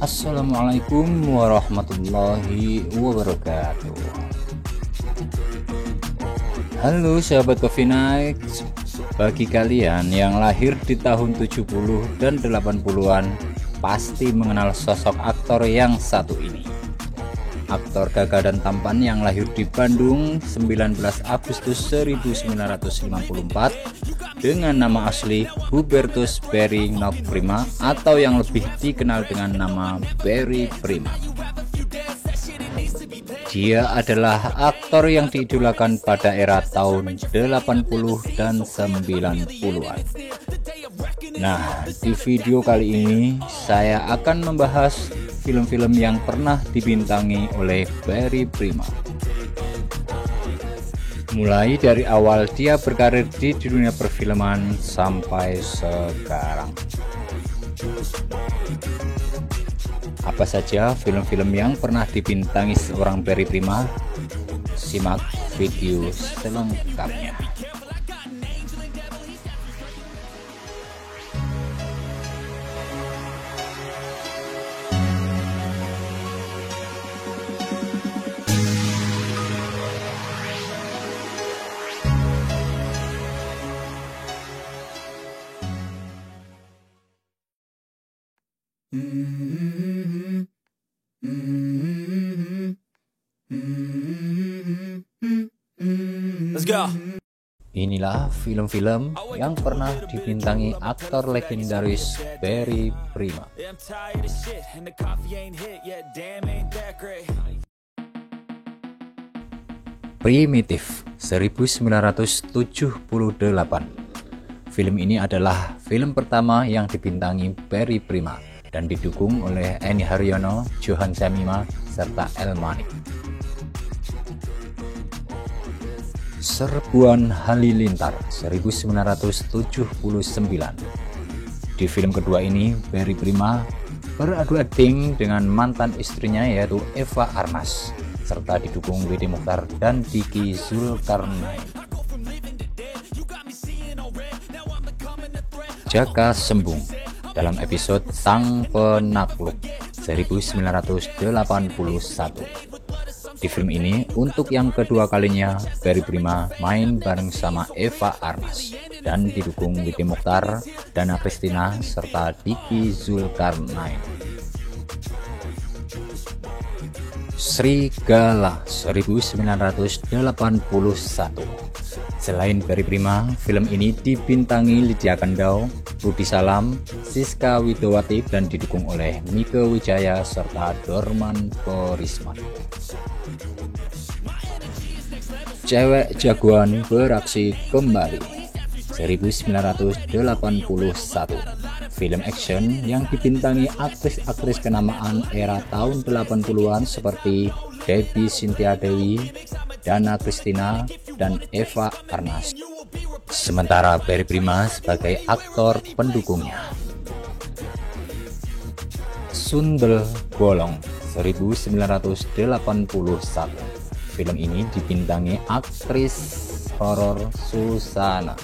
Assalamualaikum warahmatullahi wabarakatuh. Halo sahabat Coffee Night. Bagi kalian yang lahir di tahun 70 dan 80-an pasti mengenal sosok aktor yang satu ini. Aktor gagah dan tampan yang lahir di Bandung 19 Agustus 1954 dengan nama asli Hubertus Barry Nokprima atau yang lebih dikenal dengan nama Barry Prima. Dia adalah aktor yang diidolakan pada era tahun 80 dan 90-an. Nah, di video kali ini saya akan membahas film-film yang pernah dibintangi oleh Barry Prima. Mulai dari awal dia berkarir di dunia perfilman sampai sekarang. Apa saja film-film yang pernah dibintangi seorang Barry Prima? Simak video selengkapnya. Let's go. Inilah film-film yang pernah dibintangi aktor legendaris Barry Prima. Primitif 1978. Film ini adalah film pertama yang dibintangi Barry Prima dan didukung oleh Enny Haryono, Johan Syamima, serta El Manik. Serbuan Halilintar 1979. Di film kedua ini Barry Prima beradu akting dengan mantan istrinya yaitu Eva Arnaz serta didukung Widi Muchtar dan Diki Zulkarnain. Jaka Sembung dalam episode Sang Penakluk 1981. Di film ini untuk yang kedua kalinya Barry Prima main bareng sama Eva Arnaz dan didukung Widi Muchtar, Dana Christina serta Diki Zulkarnain. Srigala 1981. Selain Barry Prima, film ini dibintangi Lydia Kandou, Rudy Salam, Siska Widowati dan didukung oleh Mieke Wijaya serta Dorman Porisman. Cewek Jagoan Beraksi Kembali 1981. Film action yang dibintangi aktris-aktris kenamaan era tahun 80-an seperti Debbie Cynthia Dewi, Dana Christina, dan Eva Arnaz. Sementara Barry Prima sebagai aktor pendukungnya. Sundel Bolong 1981. Film ini dibintangi aktris horor Susana.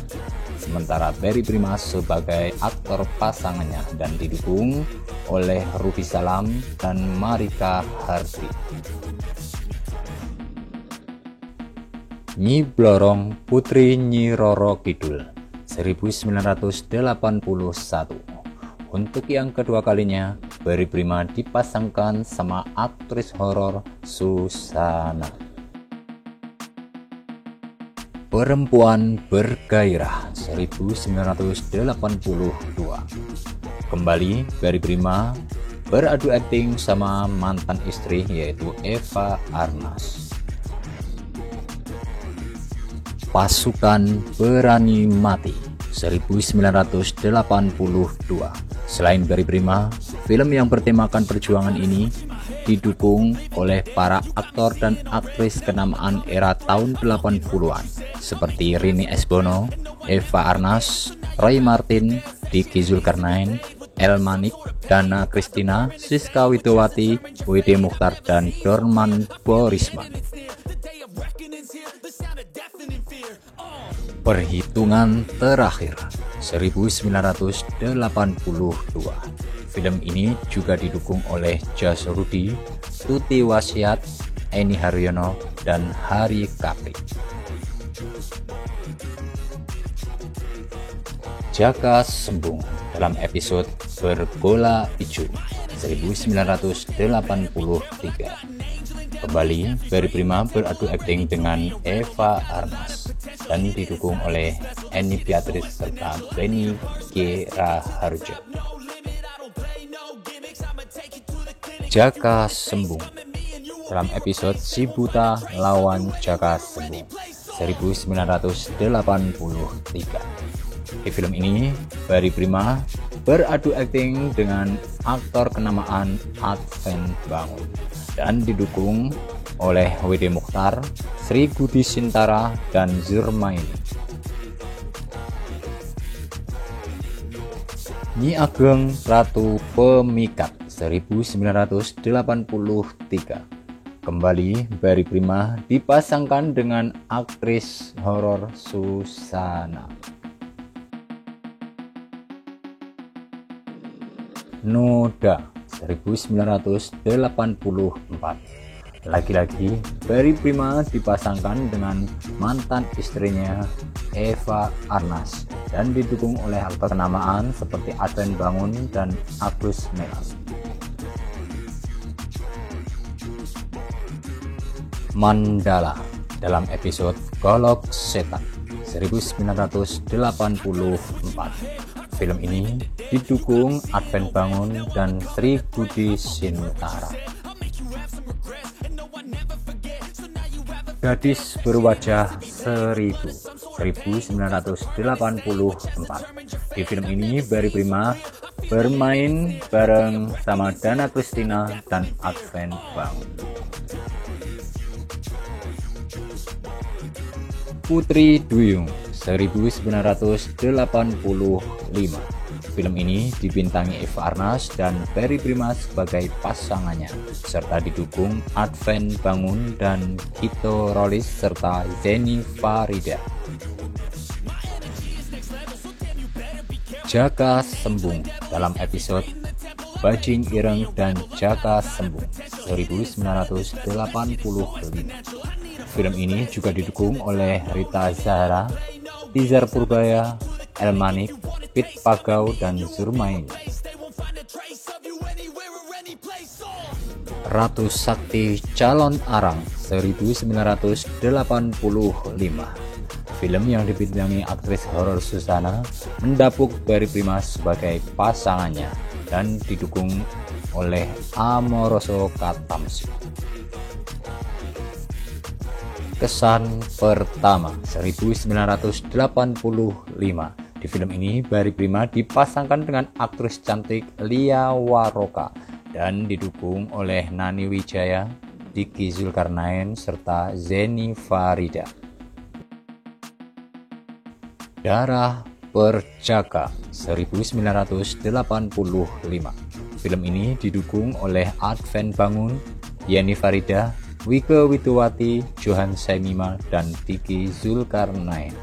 Sementara Barry Prima sebagai aktor pasangannya dan didukung oleh Rudy Salam dan Marika Hardy. Nyi Blorong Putri Nyi Roro Kidul 1981. Untuk yang kedua kalinya Barry Prima dipasangkan sama aktris horor Susana. Perempuan Bergairah 1982. Kembali Barry Prima beradu akting sama mantan istri yaitu Eva Arnaz. Pasukan Berani Mati 1982. Selain Barry Prima, film yang bertemakan perjuangan ini didukung oleh para aktor dan aktris kenamaan era tahun 80-an seperti Rini Esbono, Eva Arnaz, Roy Martin, Diki Zulkarnain, El Manik, Dana Christina, Siska Widowati, Widi Muchtar, dan Dorman Porisman. Perhitungan terakhir 1982. Film ini juga didukung oleh Jas Rudi, Tuti Wasiat, Eni Haryono, dan Hari Kapri. Jaka Sembung dalam episode Berbola Ijo 1983. Kembali, Barry Prima beradu akting dengan Eva Arnaz dan didukung oleh Eni Beatrice serta Benny G. Raharjo. Jaka Sembung dalam episode Si Buta lawan Jaka Sembung 1983. Di film ini, Barry Prima beradu akting dengan aktor kenamaan Adven Bangun dan didukung oleh W.D. Mukhtar, Sri Budi Sintara, dan Zurmaini. Nyi Ageng Ratu Pemikat 1983. Kembali, Barry Prima dipasangkan dengan aktris horor Susana. Noda 1984. Lagi-lagi, Barry Prima dipasangkan dengan mantan istrinya Eva Arnaz dan didukung oleh aktor kenamaan seperti Adven Bangun dan Agus Melas. Mandala dalam episode Golok Setan 1984. Film ini didukung Adven Bangun dan Sri Budi Sintara. Gadis Berwajah Seribu 1984. Di film ini Barry Prima bermain bareng sama Dana Christina dan Adven Bangun. Putri Duyung 1985. Film ini dibintangi Eva Arnaz dan Barry Prima sebagai pasangannya, serta didukung Adven Bangun dan Kito Rolis serta Zeni Farida. Jaka Sembung dalam episode Bajing Ireng dan Jaka Sembung 1985. Film ini juga didukung oleh Rita Zahara, Tizar Purbaya, Elmanik, Pit Pagau, dan Zurmaini. Ratu Sakti Calon Arang 1985. Film yang dibintangi aktris horor Susana mendapuk Barry Prima sebagai pasangannya dan didukung oleh Amoroso Katamsi. Kesan Pertama 1985. Di film ini Barry Prima dipasangkan dengan aktris cantik Lia Waroka dan didukung oleh Nani Wijaya, Diki Zulkarnain, serta Zeni Farida. Darah Perjaka 1985. Film ini didukung oleh Adven Bangun, Yeni Farida, Wike Wituwati, Johan Saimima, dan Diki Zulkarnain.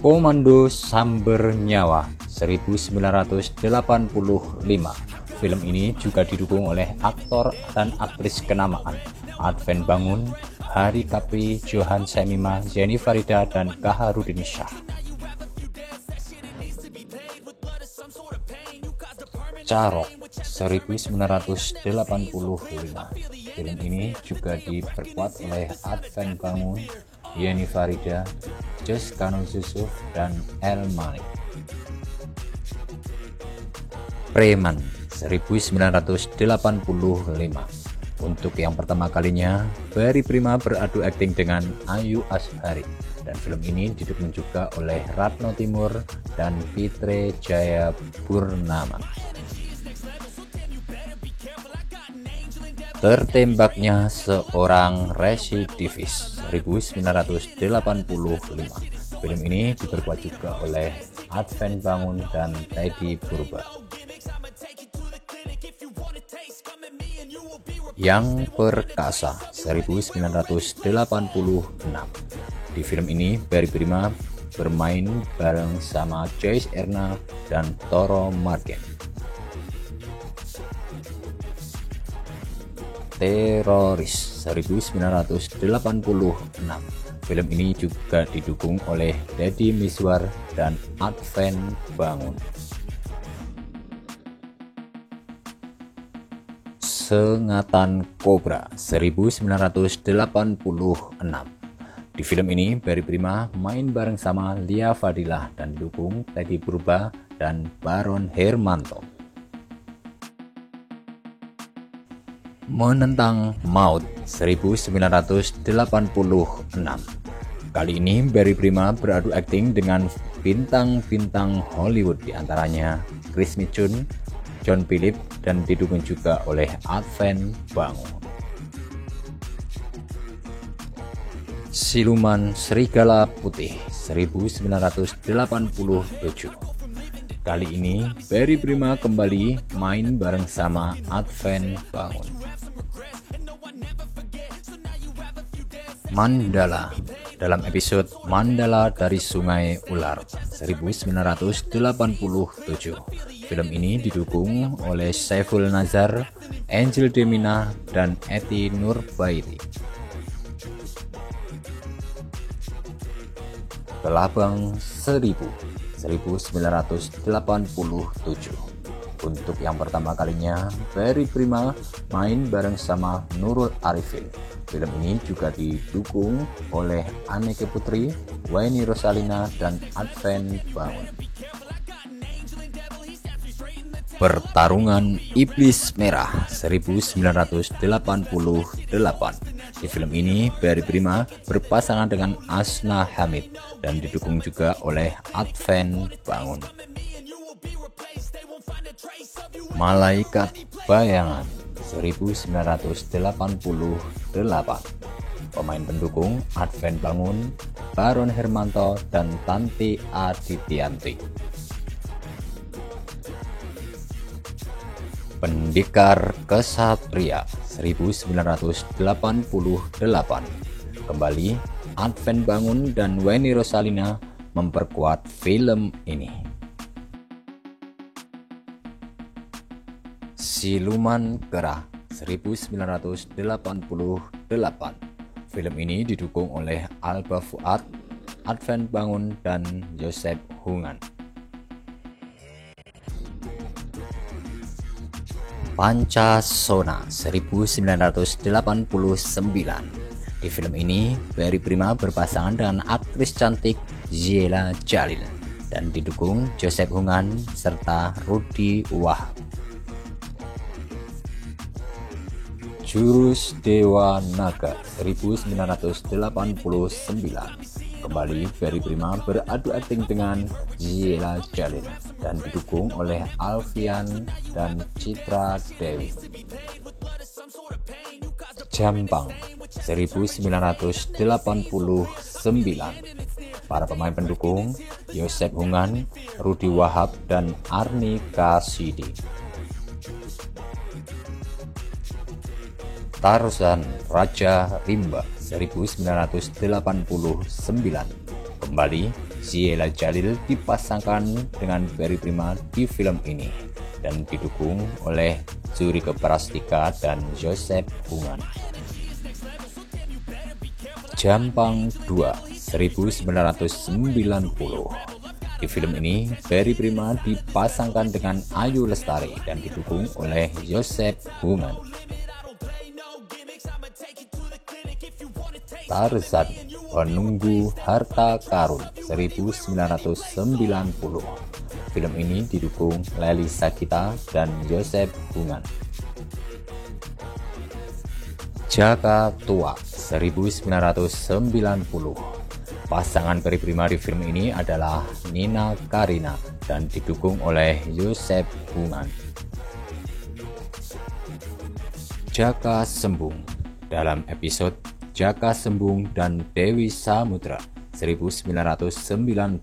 Komando Samber Nyawa 1985. Film ini juga didukung oleh aktor dan aktris kenamaan Adven Bangun, Hari Kapri, Johan Saimima, Zeni Farida, dan Kaharudin Shah. Carok 1985. Film ini juga diperkuat oleh Adven Bangun, Yeni Farida, Jos Kanun Yusuf, dan Elmanik. Preman 1985. Untuk yang pertama kalinya, Barry Prima beradu akting dengan Ayu Azhari, dan film ini didukung juga oleh Ratno Timur dan Fitre Jaya Purnama. Tertembaknya seorang residivis 1985. Film ini diperkuat juga oleh Adven Bangun dan Teddy Purba. Yang Perkasa 1986. Di film ini Barry Prima bermain bareng sama Joyce Erna dan Toro Margen. Teroris 1986. Film ini juga didukung oleh Deddy Mizwar dan Adven Bangun. Sengatan Kobra 1986. Di film ini Barry Prima main bareng sama Lia Fadilah dan didukung Teddy Purba dan Baron Hermanto. Menentang Maut 1986. Kali ini Barry Prima beradu akting dengan bintang-bintang Hollywood, diantaranya Chris Michun, John Philip, dan didukung juga oleh Adven Bangun. Siluman Serigala Putih 1987. Kali ini Barry Prima kembali main bareng sama Adven Bangun. Mandala dalam episode Mandala dari Sungai Ular 1987. Film ini didukung oleh Saiful Nazar, Angel Demina, dan Eti Nurbaiti. Kelabang Seribu 1987. Untuk yang pertama kalinya Barry Prima main bareng sama Nurul Arifin. Film ini juga didukung oleh Anneke Putri, Wayne Rosalina, dan Adven Bangun. Pertarungan Iblis Merah 1988. Di film ini Barry Prima berpasangan dengan Asna Hamid dan didukung juga oleh Adven Bangun. Malaikat Bayangan 1988. Pemain pendukung Adven Bangun, Baron Hermanto, dan Tanti Adityanti. Pendekar Kesatria 1988. Kembali Adven Bangun dan Wayne Rosalina memperkuat film ini. Siluman Kera 1988. Film ini didukung oleh Alba Fuad, Adven Bangun, dan Joseph Hungan. Pancasona 1989. Di film ini Barry Prima berpasangan dengan aktris cantik Ziela Jalil dan didukung Joseph Hungan serta Rudi Wahab. Jurus Dewa Naga 1989. Kembali Barry Prima beradu akting dengan Ziela Jalil dan didukung oleh Alfian dan Citra Dewi. Jampang 1989. Para pemain pendukung Joseph Hungan, Rudi Wahab, dan Arni Kasidi. Tarzan Raja Rimba 1989. Kembali Ziela Jalil dipasangkan dengan Barry Prima di film ini dan didukung oleh Zurika Prastika dan Joseph Hungan. Jampang 2 1990. Di film ini Barry Prima dipasangkan dengan Ayu Lestari dan didukung oleh Joseph Hungan. Tarzan Penunggu Harta Karun 1990. Film ini didukung Lely Sakita dan Joseph Hungan. Jaka Tua 1990. Pasangan Barry Prima di film ini adalah Nina Karina dan didukung oleh Joseph Hungan. Jaka Sembung dalam episode Jaka Sembung dan Dewi Samudra 1990.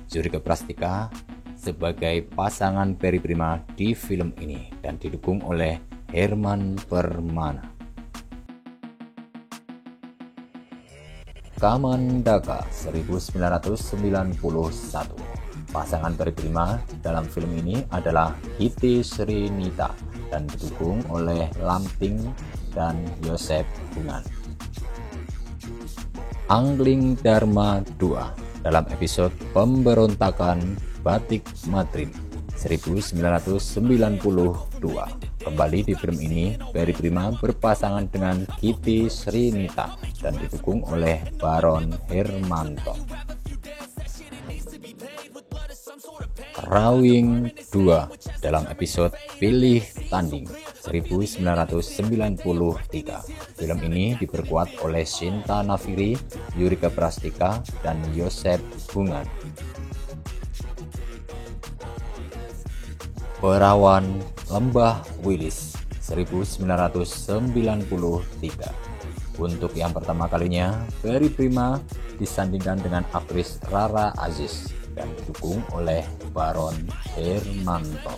Zurika Prastika sebagai pasangan Barry Prima di film ini dan didukung oleh Herman Permana. Kamandaka 1991. Pasangan berprima dalam film ini adalah Hiti Srinita dan didukung oleh Lamting dan Yosep Bungan. Angling Dharma 2 dalam episode Pemberontakan Batik Madrim 1992. Kembali di film ini, Barry Prima berpasangan dengan Hiti Srinita dan didukung oleh Baron Hermanto. Rawing 2 dalam episode Pilih Tanding 1993. Film ini diperkuat oleh Sinta Nafiri, Yurika Prastika, dan Yosep Bungan. Perawan Lembah Wilis 1993. Untuk yang pertama kalinya, Barry Prima disandingkan dengan aktris Rara Aziz dan didukung oleh Baron Hermanto.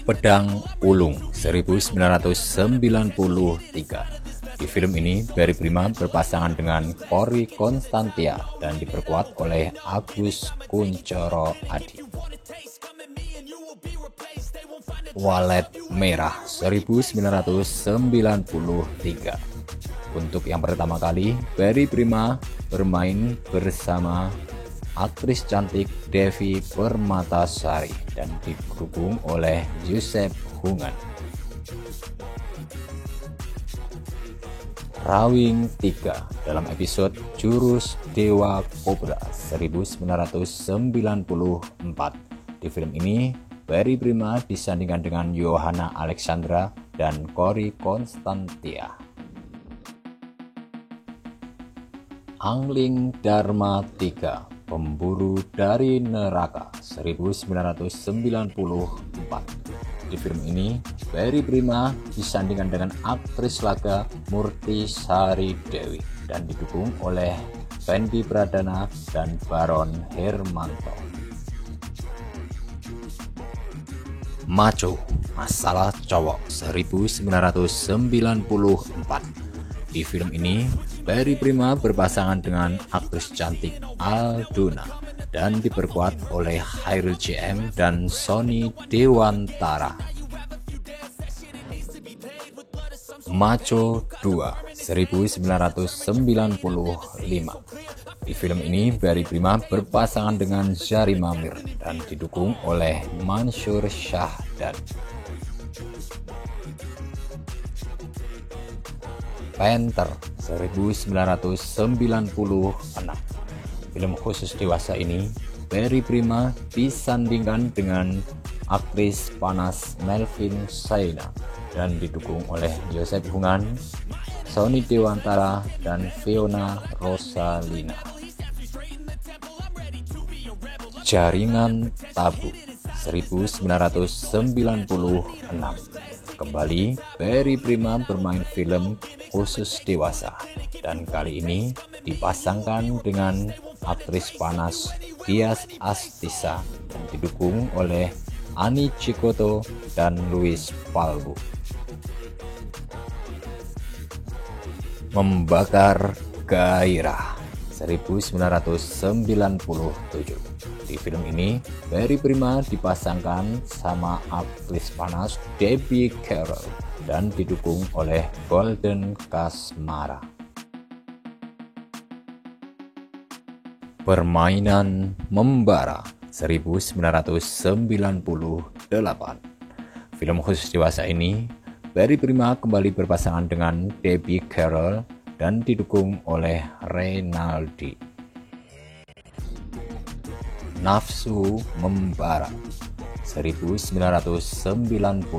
Pedang Ulung 1993. Di film ini, Barry Prima berpasangan dengan Kori Konstantia dan diperkuat oleh Agus Kuncoro Adi. Walet Merah 1993. Untuk yang pertama kali, Barry Prima bermain bersama aktris cantik Devi Permatasari dan didukung oleh Yosep Bungan. Rawing 3 dalam episode Jurus Dewa Kobra 1994. Di film ini, Barry Prima disandingkan dengan Yohana Alexandra dan Kori Konstantia. Angling Dharma 3 Pemburu dari Neraka 1994. Di film ini, Barry Prima disandingkan dengan aktris laga Murti Sari Dewi dan didukung oleh Fendi Pradana dan Baron Hermanto. Macho Masalah Cowok 1994. Di film ini, Barry Prima berpasangan dengan aktris cantik Alduna dan diperkuat oleh Hairil JM dan Sony Dewantara. Macho 2 1995. Di film ini, Barry Prima berpasangan dengan Zarima Mir dan didukung oleh Mansur Shahdan. Panther 1996. Film khusus dewasa ini, Barry Prima disandingkan dengan aktris panas Melvin Saina dan didukung oleh Yosep Bungan, Sony Dewantara, dan Fiona Rosalina. Jaringan Tabu 1996. Kembali, Barry Prima bermain film khusus dewasa dan kali ini dipasangkan dengan aktris panas Dias Astisa dan didukung oleh Ani Cikoto dan Luis Palbu. Membakar Gairah 1997. Di film ini, Barry Prima dipasangkan sama aktris panas Debbie Carroll dan didukung oleh Golden Kasmara. Permainan Membara 1998. Film khusus dewasa ini, Barry Prima kembali berpasangan dengan Debbie Carroll dan didukung oleh Reynaldi. Nafsu Membara 1998.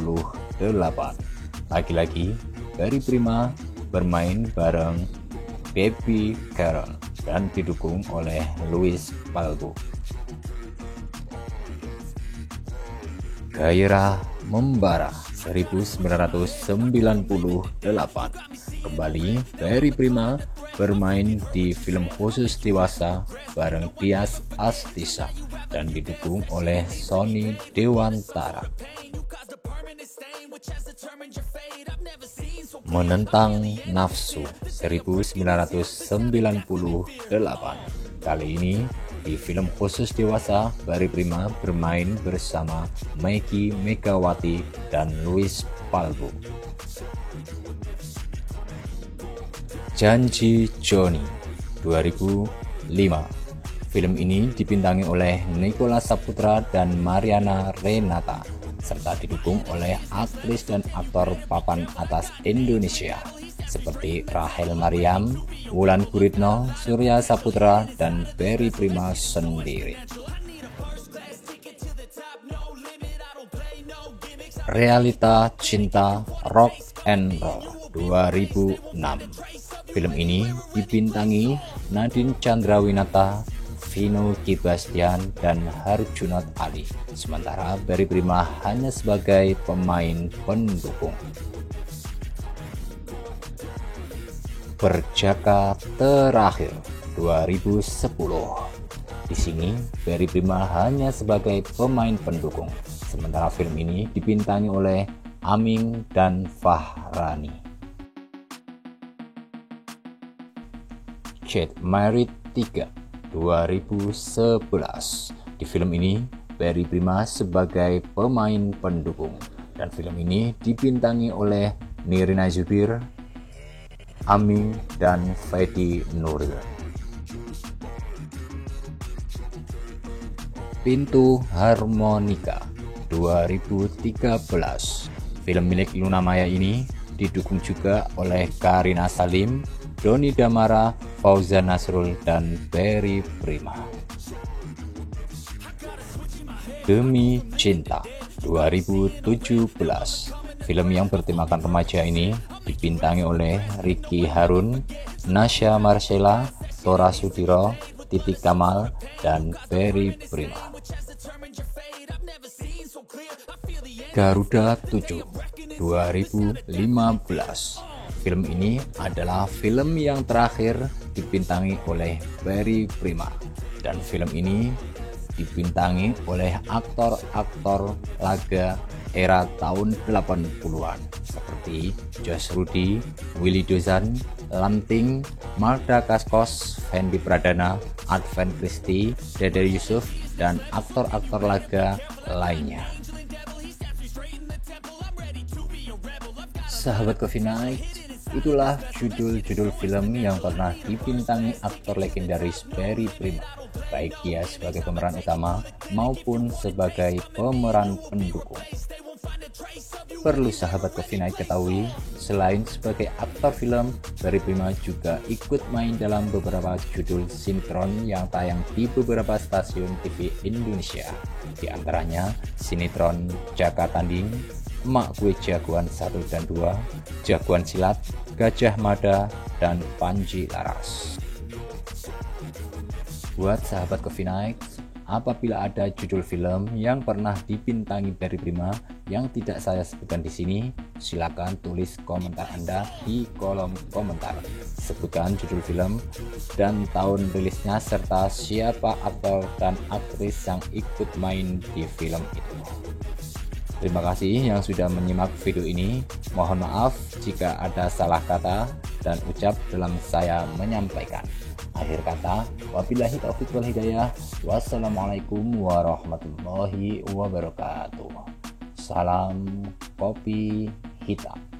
Lagi-lagi, Barry Prima bermain bareng Debbie Carroll dan didukung oleh Luis Palbu. Gairah Membara 1998. Kembali, Barry Prima bermain di film khusus dewasa bareng Dias Astisa dan didukung oleh Sony Dewantara. Menentang Nafsu 1998. Kali ini di film khusus dewasa, Barry Prima bermain bersama Meggy Megawati dan Louis Palbu. Janji Joni 2005. Film ini dibintangi oleh Nicholas Saputra dan Mariana Renata, serta didukung oleh aktris dan aktor papan atas Indonesia seperti Rachel Maryam, Wulan Guritno, Surya Saputra, dan Barry Prima sendiri. Realita Cinta Rock and Roll 2006. Film ini dibintangi Nadine Chandrawinata, Vino Gibastian, dan Herjunot Ali, sementara Barry Prima hanya sebagai pemain pendukung. Berjaka Terakhir 2010. Di sini Barry Prima hanya sebagai pemain pendukung, sementara film ini dibintangi oleh Aming dan Fahrani. Get Married 3 2011. Di film ini Barry Prima sebagai pemain pendukung, dan film ini dibintangi oleh Nirina Zubir, Aming, dan Fedi Nuril. Pintu Harmonika 2013. Film milik Luna Maya ini didukung juga oleh Karina Salim, Doni Damara, Fauzan Nasrul, dan Barry Prima. Demi Cinta 2017. Film yang bertemakan remaja ini dibintangi oleh Ricky Harun, Nasya Marcella, Tora Sudiro, Titik Kamal, dan Barry Prima. Garuda 7 2015. Film ini adalah film yang terakhir dibintangi oleh Barry Prima, dan film ini dibintangi oleh aktor-aktor laga era tahun 80-an seperti Josh Rudy, Willy Dozan, Lanting, Malda Kaskos, Fendi Pradana, Advent Christie, Dede Yusuf, dan aktor-aktor laga lainnya. Sahabat Coffee Night, itulah judul-judul film yang pernah dibintangi aktor legendaris Barry Prima, baik dia sebagai pemeran utama maupun sebagai pemeran pendukung. Perlu sahabat Coffee Night ketahui, selain sebagai aktor film, Barry Prima juga ikut main dalam beberapa judul sinetron yang tayang di beberapa stasiun TV Indonesia, di antaranya sinetron Jaka Tanding, Emak Gue Jagoan 1 dan 2, Jagoan Silat, Gajah Mada, dan Panji Laras. Buat sahabat Coffee Night, apabila ada judul film yang pernah dibintangi Barry Prima yang tidak saya sebutkan di sini, silakan tulis komentar Anda di kolom komentar. Sebutkan judul film dan tahun rilisnya serta siapa aktor dan aktris yang ikut main di film itu. Terima kasih yang sudah menyimak video ini. Mohon maaf jika ada salah kata dan ucap dalam saya menyampaikan. Akhir kata, wabillahi taufiq wal hidayah. Wassalamualaikum warahmatullahi wabarakatuh. Salam kopi hitam.